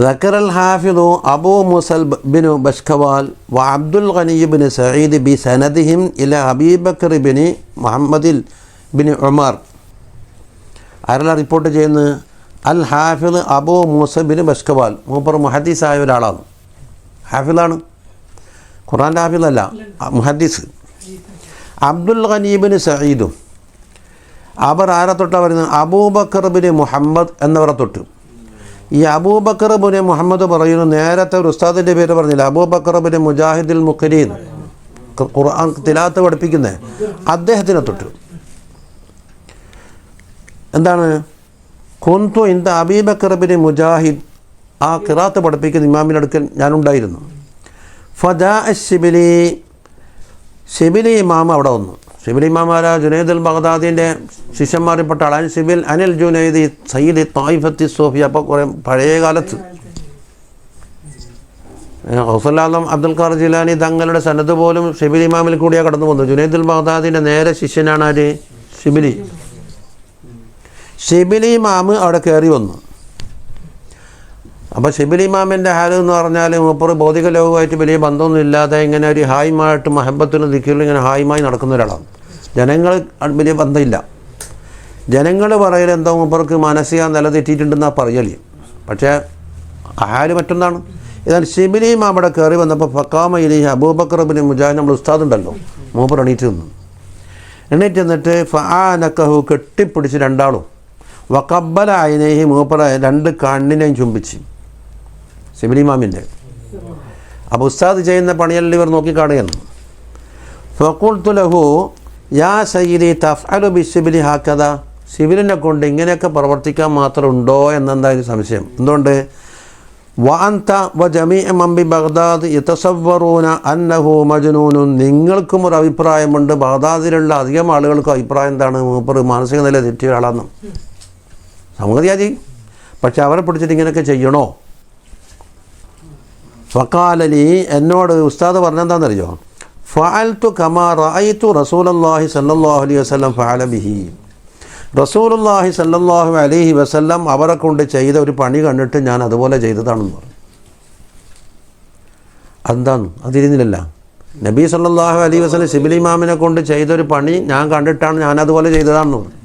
ذكر الحافظ أبو موسى بن بشكوال وعبد الغني بن سعيد بسندهم إلى أبي بكر بن محمد بن عمر. ആരെല്ലാം റിപ്പോർട്ട് ചെയ്യുന്നത്? അൽ ഹാഫിദ് അബൂ മൂസ ബിൻ ബഷ്കവാൽ. മൂപ്പർ മുഹദ്ദിസായ ഒരാളാണ്. ഹാഫിദാണ്, ഖുർആൻ്റെ ഹാഫിദല്ല, മുഹദ്ദിസ്. അബ്ദുൽ ഗനീബിന് സഈദും അവർ ആരെ തൊട്ടാണ് പറയുന്നത്? അബൂബക്കർ ബിൻ മുഹമ്മദ് എന്നവരെ തൊട്ട്. ഈ അബൂബക്കർ ബിൻ മുഹമ്മദ് പറയുന്നു, നേരത്തെ ഒരു ഉസ്താദിൻ്റെ പേര് പറഞ്ഞില്ല, അബൂബക്കർ ബിൻ മുജാഹിദുൽ മുഖരീൻ, ഖുർആൻ തിലാവത്ത് പഠിപ്പിക്കുന്നത്, അദ്ദേഹത്തിനെ തൊട്ട്. എന്താണ്? കുന്തു ഇന്ത അബീബക്കർ ബിൻ മുജാഹിദ്, ആ ഖിറാത്ത് പഠിപ്പിക്കുന്ന ഇമാമിൻ്റെ അടുക്കൽ ഞാനുണ്ടായിരുന്നു. ഫജാ ശിബിലി, ഷിബിലി ഇമാം അവിടെ വന്നു. ഷിബിലി ഇമാം ആരാ? ജുനൈദ് അൽ ബഗ്ദാദിൻ്റെ ശിഷ്യന്മാരിൽപ്പെട്ട ആളാൻ ഷിബിൽ അനിൽ ജുനൈദ് സയ്യിദ് തായിഫത്തി സൂഫി. അപ്പോൾ കുറേ പഴയ കാലത്ത് ഗൗസുൽ അബ്ദുൽ ഖാദിർ ജിലാനി തങ്ങളുടെ സനദ് പോലും ഷിബിലി ഇമാമിൽ കൂടിയാണ് കടന്നു വന്നത്. ജുനൈദ് അൽ ബഗ്ദാദിൻ്റെ നേരെ ശിഷ്യനാണ് ആര്? ഷിബിലി. ഷിബിലി ഇമാം അവിടെ കയറി വന്നു. അപ്പോൾ ഷിബിലി ഇമാമിൻ്റെ ഹാല് എന്ന് പറഞ്ഞാൽ മൂപ്പർ ഭൗതിക ലോകവുമായിട്ട് വലിയ ബന്ധമൊന്നും ഇല്ലാതെ ഇങ്ങനെ ഒരു ഹായ്മായിട്ട് മഹബത്തിനും ദിക്റിലും ഇങ്ങനെ ഹായ്മായി നടക്കുന്ന ഒരാളാണ്. ജനങ്ങൾ വലിയ ബന്ധമില്ല. ജനങ്ങൾ പറയൽ എന്തോ മൂപ്പർക്ക് മാനസിക നിലതെറ്റിയിട്ടുണ്ടെന്നാണ് പറയല്. പക്ഷേ ഹാല് മറ്റൊന്നാണ്. എന്നാൽ ഷിബിലി ഇമാം അവിടെ കയറി വന്നപ്പോൾ ഫക്കാമ ഇലൈഹി അബൂബക്കർ ബിൻ മുജാഹിദ്, നമ്മൾ ഉസ്താദുണ്ടല്ലോ, മൂപ്പർ എണീറ്റ് നിന്നു. എണീറ്റ് നിന്നിട്ട് ഫആനക്കഹു, കെട്ടിപ്പിടിച്ച് രണ്ടാളും, വഖബ്ബല ഐനൈഹി, മൂപ്പർ രണ്ട് കണ്ണിനെയും ചുംബിച്ച്. ഷിബിലി ഇമാമിൻ്റെ. അപ്പോൾ ഉസ്താദ് ചെയ്യുന്ന പണിയെല്ലാം ഇവർ നോക്കിക്കാണുകയാണ്. ഫഖുൽതു ലഹു യാ സയ്യിദി തഫ്അലു ബിശ്ശിബിലി ഹാക്കദ, ഷിബിലിനെ കൊണ്ട് ഇങ്ങനെയൊക്കെ പ്രവർത്തിക്കാൻ മാത്രം ഉണ്ടോ എന്നെന്തായാലും സംശയം. എന്തുകൊണ്ട്? വഅൻത വജമീഉ മൻ ബി ബഗ്ദാദ് യതസവ്വറൂന അന്നഹു മജ്നൂനുൻ, നിങ്ങൾക്കും ഒരു അഭിപ്രായമുണ്ട്, ബഗ്ദാദിലുള്ള അധികം ആളുകൾക്കും അഭിപ്രായം എന്താണ്? മൂപ്പർ മാനസിക നില തെറ്റിയ ആളാണെന്ന്. സംഗതിയാജി, പക്ഷെ അവരെ പിടിച്ചിട്ട് ഇങ്ങനെയൊക്കെ ചെയ്യണോ? ഫഖാലലി, എന്നോട് ഉസ്താദ് പറഞ്ഞെന്താണെന്നറിയോ? ഫഅൽതു കമാ റഅയ്തു റസൂലുള്ളാഹി സ്വല്ലല്ലാഹു അലൈഹി വസല്ലം ഫഅല ബിഹി, റസൂലുള്ളാഹി സ്വല്ലല്ലാഹു അലൈഹി വസല്ലം അവരെ കൊണ്ട് ചെയ്ത ഒരു പണി കണ്ടിട്ട് ഞാൻ അതുപോലെ ചെയ്തതാണെന്ന് പറഞ്ഞു. അതെന്താണ്? അതിരുന്നില്ലല്ല. നബി സ്വല്ലല്ലാഹു അലൈഹി വസല്ലം ഷിബിലി ഇമാമിനെ കൊണ്ട് ചെയ്തൊരു പണി ഞാൻ കണ്ടിട്ടാണ് ഞാൻ അതുപോലെ ചെയ്തതാണെന്ന് പറഞ്ഞു.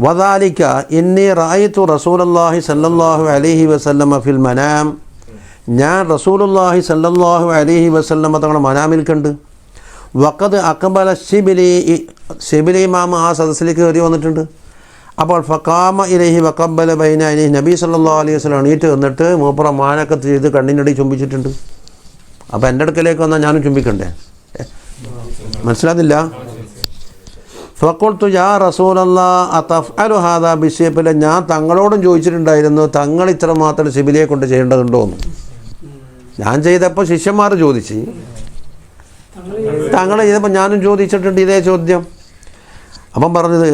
വദാലിക ഇന്നി റഅയ്തു റസൂലുള്ളാഹി സ്വല്ലല്ലാഹു അലൈഹി വസല്ലം ഫിൽ മനാം, ഞാൻ റസൂലുള്ളാഹി സ്വല്ലല്ലാഹു അലൈഹി വസല്ലം തങ്ങളുടെ മനാമിൽ കണ്ട്. വഖദ് അഖബല ഷിബിലി ഇമാം ആ സദസ്സിലേക്ക് കയറി വന്നിട്ടുണ്ട്. അപ്പോൾ ഫഖാമ ഇലൈഹി വഖബ്ബല ബൈന ഐനൈഹി, നബി സ്വല്ലല്ലാഹു അലൈഹി വസല്ലം എണീറ്റ് വന്നിട്ട് മൂപ്പറ മാനക്കത്ത് ചെയ്ത് കണ്ണിനടി ചുംബിച്ചിട്ടുണ്ട്. അപ്പോൾ എൻ്റെ അടുക്കലേക്ക് വന്നാൽ ഞാനും ചുംബിക്കണ്ടേ? മനസ്സിലാകുന്നില്ല? ഫഖുൽതു യാ റസൂലല്ലാഹ് അതഫ്അലു ഹാദാ ബിശ്ശിബിലി, ഞാൻ തങ്ങളോടും ചോദിച്ചിട്ടുണ്ടായിരുന്നു, തങ്ങൾ ഇത്ര മാത്രം ഷിബിലിയെ കൊണ്ട് ചെയ്യേണ്ടതുണ്ടോ എന്ന്. ഞാൻ ചെയ്തപ്പോൾ ശിഷ്യന്മാർ ചോദിച്ച്, തങ്ങൾ ചെയ്തപ്പോൾ ഞാനും ചോദിച്ചിട്ടുണ്ട് ഇതേ ചോദ്യം. അപ്പം പറഞ്ഞത്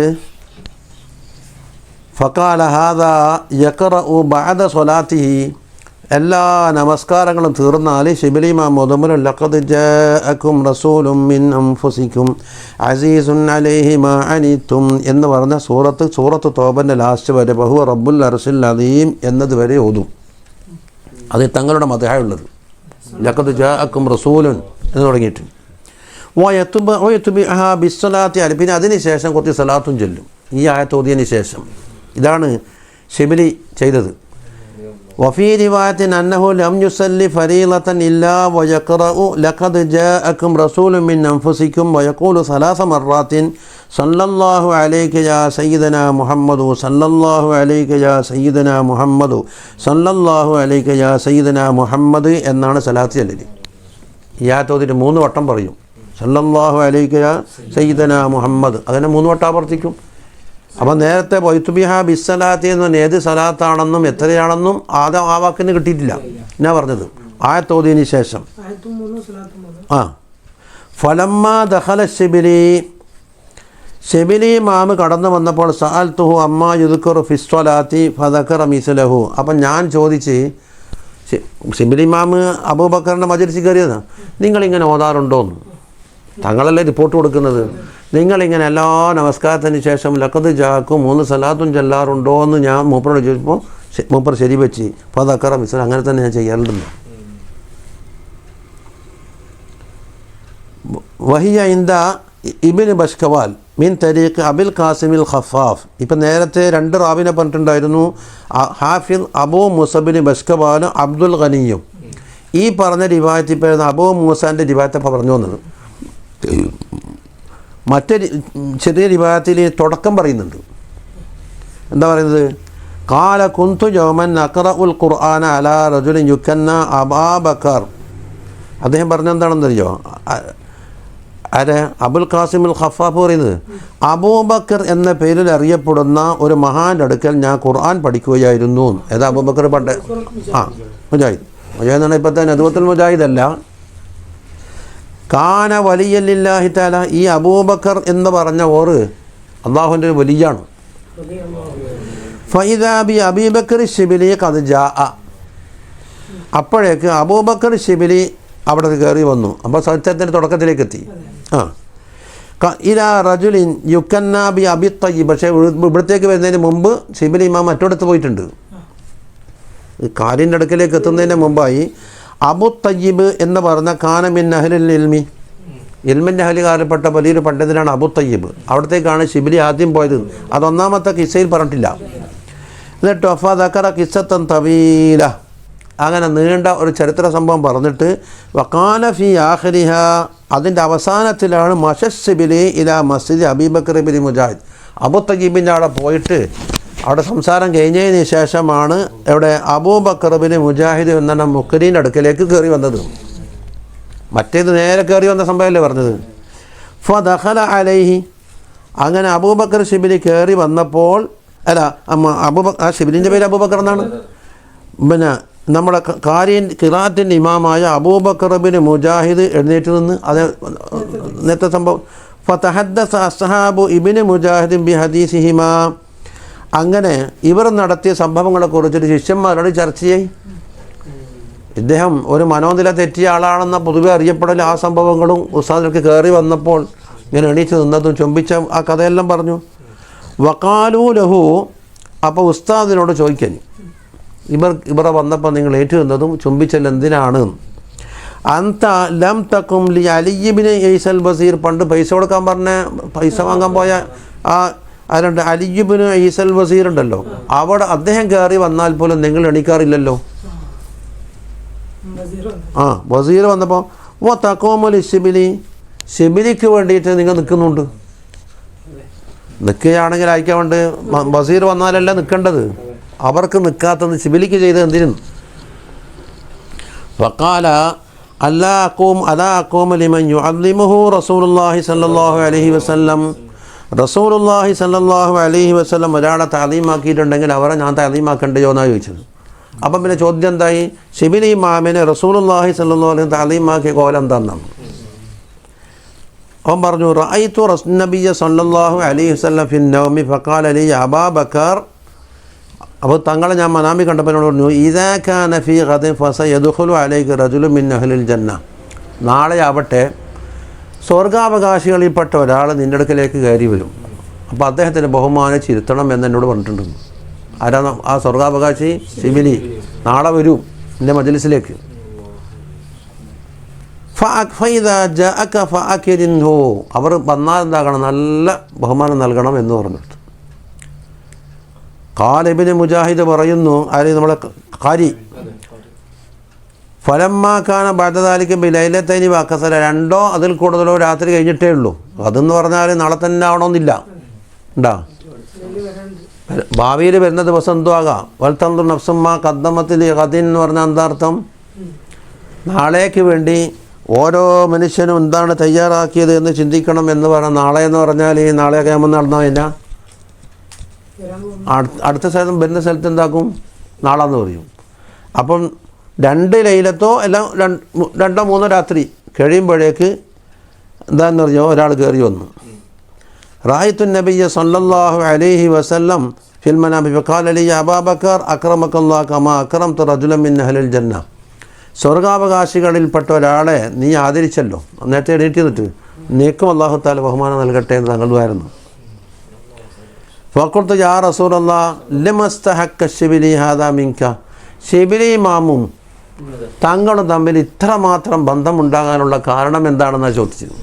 ഫഖാല ഹാദാ യഖറഉ ബഅദ സ്വലാത്തിഹി, എല്ലാ നമസ്കാരങ്ങളും തീർന്നാൽ ഷിബിലി ഇമാം മുതമൽ ലഖദ് ജാഅക്കും റസൂലും മിൻ അൻഫുസിക്കും അസീസുൻ അലൈഹി മാ അനിതും എന്ന് പറഞ്ഞ സൂറത്ത് തൗബൻ്റെ ലാസ്റ്റ് വരെ ബഹുവ റബ്ബുൽ അർശിൽ അദീം എന്നതുവരെ ഓതും. അത് തങ്ങളുടെ മദ്ഹായുള്ളത്. ലഖദ് ജാഅക്കും റസൂലുൻ എന്ന് തുടങ്ങിയിട്ട് വയത്തുബിഅഹാ ബിസ്സലാത്തി അലൈഹി, പിന്നെ അതിന് ശേഷം കുറച്ച് സലാത്തും ചൊല്ലും. ഈ ആയത്ത് ഓതിയതിന് ശേഷം. ഇതാണ് ഷിബിലി ചെയ്തത്. വഫീ റിവായത്തിൻ അന്നഹു ലം യുസല്ലി ഫരീളതൻ ഇല്ലാ വയഖറഉ ലഖദ് ജാഅക്കും റസൂലുൻ മിൻ അൻഫുസിക്കും വയഖൂലു സലാസ മർറാത്തിൻ സല്ലല്ലാഹു അലൈക യാ സയ്യിദനാ മുഹമ്മദു സല്ലല്ലാഹു അലൈക യാ സയ്യിദനാ മുഹമ്മദു സല്ലല്ലാഹു അലൈക യാ സയ്യിദനാ മുഹമ്മദ് എന്നാണ് സലാത്ത് ചൊല്ലല്. ഈ ആയത്ത് ഓതിയിട്ട് 3 വട്ടം പറയും. സല്ലല്ലാഹു അലൈക യാ സയ്യിദനാ മുഹമ്മദ്, അതിനെ 3 വട്ടം ആവർത്തിക്കും. അപ്പം നേരത്തെ വൈത്തുബിഹ ബിസ്സലാത്തി എന്ന് പറഞ്ഞാൽ ഏത് സലാത്താണെന്നും എത്രയാണെന്നും ആ വാക്കിന് കിട്ടിയിട്ടില്ല. എന്നാ പറഞ്ഞത്? ആയത്തോതിന് ശേഷം. ഫലമ്മ ദഖല ഷിബിലി ഇമാം കടന്നു വന്നപ്പോൾ സഅൽതുഹു അമ്മാ യുദ്കറു ഫിസ്സലാത്തി ഫദക്കറ മിസ്ലഹു, അപ്പം ഞാൻ ചോദിച്ച്, ഷിബിലി ഇമാം അബൂബക്കറിൻ്റെ മജ്‌ലിസിൽ കയറിയതാണ്, നിങ്ങളിങ്ങനെ ഓതാറുണ്ടോന്ന്? തങ്ങളല്ലേ റിപ്പോർട്ട് കൊടുക്കുന്നത്. നിങ്ങളിങ്ങനെ എല്ലാ നമസ്കാരത്തിന് ശേഷം ലഖദ് ജാഅക്കും 3 സലാത്തും ചൊല്ലാറുണ്ടോ എന്ന് ഞാൻ മൂപ്പരോട് ചോദിച്ചപ്പോൾ മൂപ്പർ ശരി വെച്ച് അപ്പോൾ അതക്കറ മിസ്ര അങ്ങനെ തന്നെ ഞാൻ ചെയ്യാറുണ്ടെന്ന്. വഹിയ ഇന്ദ ഇബ്നു ബഷ്കവാൽ മിൻ തരീഖ് അബുൽ ഖാസിമിൽ ഖഫാഫ്. ഇപ്പം നേരത്തെ 2 റാവിനെ പറഞ്ഞിട്ടുണ്ടായിരുന്നു, ഹാഫിദ് അബൂ മുസബിന് ബഷ്കവാൽ അബ്ദുൽ ഖനിയും. ഈ പറഞ്ഞ റിവായത്തിൽ പേരുന്ന അബൂ മൂസാൻ്റെ റിവായത്തപ്പോൾ പറഞ്ഞു വന്നത്. മറ്റൊരു ചെറിയ റിവായത്തിൽ തുടക്കം പറയുന്നുണ്ട്. എന്താ പറയുന്നത്? ഖാല കുന്തു യൗമൻ അഖറഉൽ ഖുർആന അലാ റജുലിൻ യുക്കന്ന അബൂബക്കർ. അദ്ദേഹം പറഞ്ഞെന്താണെന്നറിയോ? അബുൽ ഖാസിമുൽ ഖഫാഫ് പറയുന്നത്, അബൂബക്കർ എന്ന പേരിൽ അറിയപ്പെടുന്ന ഒരു മഹാൻ്റെ അടുക്കൽ ഞാൻ ഖുർആൻ പഠിക്കുകയായിരുന്നു. ഏതാ അബൂബക്കർ? പണ്ട് മുജാഹിദ്. മുജാഹിദ് എന്നാണ് ഇപ്പോഴത്തെ നദ്വത്തുൽ മുജാഹിദ് അല്ല. കാന വലിയല്ലാഹി തആല. ഈ അബൂബക്കർ എന്ന് പറഞ്ഞ ഓറ് അള്ളാഹുവിൻ്റെ ഒരു വലിയാണ്. ഫഇദാ ബി അബീബക്കർ ശിബിലി ഖദ് ജാഅ. അപ്പോഴേക്ക് അബൂബക്കർ ശിബിലി അവിടെ കയറി വന്നു. അപ്പോൾ സത്യത്തിൻ്റെ തുടക്കത്തിലേക്ക് എത്തി. ഇലാ റജുലിൻ യുക്കന്ന ബി അബി തയ്യിബ്. പക്ഷേ ഇവിടത്തേക്ക് വരുന്നതിന് മുമ്പ് ശിബിലി ഇമാം മറ്റോടത്ത് പോയിട്ടുണ്ട്. കാലിൻ്റെ അടുക്കലേക്ക് എത്തുന്നതിന് മുമ്പായി അബു തയ്യിബ് എന്ന് പറഞ്ഞ കാനമിൻ അഹ്ലിൽ ഇൽമി, ഇൽമിൻ്റെ അഹ്ലികാരപ്പെട്ട വലിയൊരു പണ്ഡിതനാണ് അബു തയ്യിബ്. അവിടത്തേക്കാണ് ശിബിലി ആദ്യം പോയത്. അതൊന്നാമത്തെ കിസ്സയിൽ പറഞ്ഞിട്ടില്ല. എന്നിട്ട് വഫാ ദക്കറ കിസ്സത്തൻ തവീല, അങ്ങനെ നീണ്ട ഒരു ചരിത്ര സംഭവം പറഞ്ഞിട്ട് വഖാല ഫി ആഖിരിഹ, അതിൻ്റെ അവസാനത്തിലാണ് മശസ്സിബിലി ഇലാ മസ്ജിദ് അബീബക്കർ ബിൻ മുജാഹിദ്. അബു തയ്യിബിൻ്റെ അവിടെ പോയിട്ട് അവിടെ സംസാരം കഴിഞ്ഞതിന് ശേഷമാണ് ഇവിടെ അബൂബക്കർ ബിൻ മുജാഹിദ് എന്ന മുഖരീൻ്റെ അടുക്കലേക്ക് കയറി വന്നത്. മറ്റേത് നേരെ കയറി വന്ന സംഭവമല്ലേ പറഞ്ഞത്. ഫദഖല അലൈഹി, അങ്ങനെ അബൂബക്കർ ശിബിലി കയറി വന്നപ്പോൾ, അല്ല ആ ശിബിലിൻ്റെ പേര് അബൂബക്കർ എന്നാണ്. പിന്നെ നമ്മുടെ ഖിറാഅത്തിൻ്റെ ഇമാമായ അബൂബക്കർ ബിൻ മുജാഹിദ് എഴുന്നേറ്റ് നിന്ന് അത് നേരത്തെ സംഭവം. ഫതഹദ്ദസ അസ്ഹാബു ഇബ്നു മുജാഹിദ് ബി ഹദീസിഹിമാ, അങ്ങനെ ഇവർ നടത്തിയ സംഭവങ്ങളെക്കുറിച്ചിട്ട് ശിഷ്യന്മാരോട് ചർച്ച ചെയ്യും. ഇദ്ദേഹം ഒരു മനോനില തെറ്റിയ ആളാണെന്ന പൊതുവെ അറിയപ്പെടൽ ആ സംഭവങ്ങളും ഉസ്താദിലേക്ക് കയറി വന്നപ്പോൾ ഇങ്ങനെ എണീച്ച് നിന്നതും ചുംബിച്ച ആ കഥയെല്ലാം പറഞ്ഞു. വഖാലൂ ലഹു, അപ്പോൾ ഉസ്താദിനോട് ചോദിക്കാൻ, ഇവരെ വന്നപ്പോൾ നിങ്ങൾ ഏറ്റു നിന്നതും ചുംബിച്ചൽ എന്തിനാണ്? അന്ത ലം തക്കും ലി അലി ഇബ്നു ഈസൽ ബസീർ, പണ്ട് പൈസ കൊടുക്കാൻ പറഞ്ഞ പൈസ വാങ്ങാൻ പോയ ആരുണ്ട്? അലി ഇബ്നു ഈസൽ ബസീർ ഉണ്ടല്ലോ, അവിടെ അദ്ദേഹം കയറി വന്നാൽ പോലും നിങ്ങൾ എണീക്കാറില്ലല്ലോ. വസീർ വന്നപ്പോൾ ഓ തക്കോമലി ശിബിലി, ശിബിലിക്ക് വേണ്ടിയിട്ട് നിങ്ങൾ നിൽക്കുന്നുണ്ട്. നിൽക്കുകയാണെങ്കിൽ അയക്കാൻ വേണ്ടി വസീർ വന്നാലല്ല നിൽക്കേണ്ടത്. അവർക്ക് നിൽക്കാത്തത് ശിബിലിക്ക് ചെയ്ത് എന്തിനും. വഖാല അല്ലാ അഖൂമു ലിമൻ യുഅല്ലിമുഹു റസൂലുള്ളാഹി സ്വല്ലല്ലാഹു അലൈഹി വസല്ലം. റസൂലുള്ളാഹി സ്വല്ലല്ലാഹു അലൈഹി വസല്ലം ഒരാളെ തഅലീമാക്കിയിട്ടുണ്ടെങ്കിൽ അവരെ ഞാൻ തഅലീമാക്കണ്ടയോ എന്നാണ് ചോദിച്ചത്. അപ്പം പിന്നെ ചോദ്യം എന്തായി? ശിബിലി ഇമാമിനെ റസൂലുള്ളാഹി സ്വല്ലല്ലാഹു അലൈഹി തഅലീമാക്കിയ കോലം എന്താണെന്നാണ്. അവൻ പറഞ്ഞു, റഅയ്തു നബിയ്യ സ്വല്ലല്ലാഹു അലൈഹി വസല്ലം ഫിൻ നൗമി ഫഖാല ലി അബൂബക്കർ. അപ്പോൾ തങ്ങളെ ഞാൻ മനാമി കണ്ടപ്പോൾ എന്നോട് പറഞ്ഞു, ഇദാ കാന ഫീ ഗദിൻ ഫസയദ്ഖുലു അലൈക റജുലുൻ മിൻ അഹ്ലിൽ ജന്ന. നാളെ ആവട്ടെ സ്വർഗാവകാശികളിൽപ്പെട്ട ഒരാൾ നിൻ്റെ അടുക്കലേക്ക് കയറി വരും. അപ്പോൾ അദ്ദേഹത്തിന് ബഹുമാനിച്ചിരുത്തണം എന്ന് എന്നോട് പറഞ്ഞിട്ടുണ്ട്. ആരാണ് ആ സ്വർഗാവകാശി? ശിബിലി. നാളെ വരും എൻ്റെ മജ്ലിസിലേക്ക്. അവർ വന്നാൽ എന്താകണം? നല്ല ബഹുമാനം നൽകണം എന്ന് പറഞ്ഞിട്ട്. ഖാലിബിന് മുജാഹിദ് പറയുന്നു, ആര്? നമ്മളെ ഖാരി. ഫലമ്മാക്കാന ബഅദദാലിക ബിലൈലത്തൈനി വഅക്സറ, 2 അതിൽ കൂടുതലോ രാത്രി കഴിഞ്ഞിട്ടേ ഉള്ളൂ. അതെന്ന് പറഞ്ഞാൽ നാളെ തന്നെ ആവണമെന്നില്ല. ഉണ്ടാ ഭാവിയിൽ വരുന്ന ദിവസം എന്തോ ആകാം. വൽതൻദുർ നഫ്സും മാ ഖദ്ദമത് ലിഗദിൻ എന്ന് പറഞ്ഞാൽ എന്താർത്ഥം? നാളേക്ക് വേണ്ടി ഓരോ മനുഷ്യനും എന്താണ് തയ്യാറാക്കിയത് എന്ന് ചിന്തിക്കണം എന്ന് പറഞ്ഞാൽ, നാളെ എന്ന് പറഞ്ഞാൽ ഈ നാളെ ഖിയാമത്ത് നടന്നില്ല. അടുത്ത സ്ഥലം വരുന്ന സ്ഥലത്ത് എന്താക്കും? നാളെന്ന് പറയും. അപ്പം 2 ലൈലത്തോ എല്ലാം 2 3 രാത്രി കഴിയുമ്പോഴേക്ക് എന്താണെന്ന് പറഞ്ഞോ ഒരാൾ കയറി വന്നു. റഅയ്തു നബിയ്യ സല്ലല്ലാഹു അലൈഹി വസല്ലം ഫിൽ മനാമി ഫഖാല ലി അബൂബക്കർ അക്രമക്കല്ലാഹു കമാ അക്രംത റജുലൻ മിൻ അഹ്ലിൽ ജന്ന. സ്വർഗാവകാശികളിൽപ്പെട്ട ഒരാളെ നീ ആദരിച്ചല്ലോ, നേരത്തെ എണീറ്റ് നിന്നിട്ട് നീക്കും അല്ലാഹു തആല ബഹുമാനം നൽകട്ടെ എന്ന് തങ്ങളുമായിരുന്നു. ഫഖുൽതു യാ റസൂലല്ലാഹ് ലമസ്തഹക്ക ശിബിലി ഹാദാ മിൻക, ശിബിലി ഇമാമും തങ്ങളും തമ്മിൽ ഇത്രമാത്രം ബന്ധമുണ്ടാകാനുള്ള കാരണം എന്താണെന്നാണ് ചോദിച്ചത്.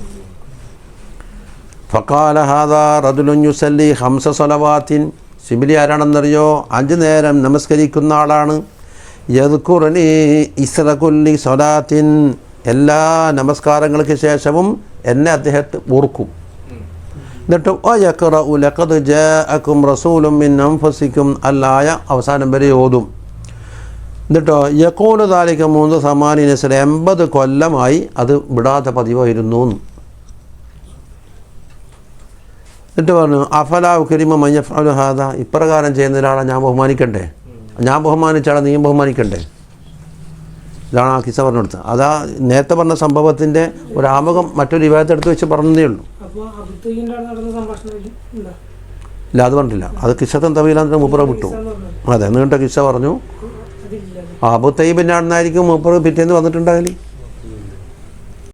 ഫഖാല ഹാദാ റജുലുൻ യുസല്ലി 5 സ്വലവാത്തിൻ, ശിബിലി ആരാണെന്നറിയോ? 5 നേരം നമസ്കരിക്കുന്ന ആളാണ്. യദ്കുറുനി ഇസ്റ കുല്ലി സ്വലാത്തിൻ, എല്ലാ നമസ്കാരങ്ങൾക്ക് ശേഷവും എന്നെ അദ്ദേഹത്തെ ഓർക്കും. എന്നിട്ട് വയഖറഉ ലഖദ് ജാഅകും റസൂലുൻ മിൻ അൻഫുസികും അല്ലായ അവസാനം വരെ ഓതും. എന്നിട്ടോ യഖൂലു ദാലിക മുൻദു 80 കൊല്ലമായി അത് വിടാത്ത പതിവായിരുന്നു. എന്നിട്ട് പറഞ്ഞു അഫലാ ഉക്രിമ മൻ യഫ്അലു ഹാദാ, ഇപ്രകാരം ചെയ്യുന്ന ഒരാളെ ഞാൻ ബഹുമാനിക്കണ്ടേ? ഞാൻ ബഹുമാനിച്ചാളെ നീയും ബഹുമാനിക്കണ്ടേ? ഇതാണ് ആ കിസ്സ പറഞ്ഞെടുത്തത്. അതാ നേരത്തെ പറഞ്ഞ സംഭവത്തിൻ്റെ ഒരു ആമുഖം മറ്റൊരു വിവാദത്തെടുത്ത് വെച്ച് പറഞ്ഞതേ ഉള്ളൂ. ഇല്ല, അത് പറഞ്ഞിട്ടില്ല. അത് കിസ്സത്തൻ തവീലാന്നിട്ട് മൂപ്പറ വിട്ടു. അതെ, നീണ്ട കിസ്സ പറഞ്ഞു. അബു തയ്യിബിൻ്റെ ആണെന്നായിരിക്കും മൂപ്പറ് പിറ്റേന്ന് വന്നിട്ടുണ്ടാകല്.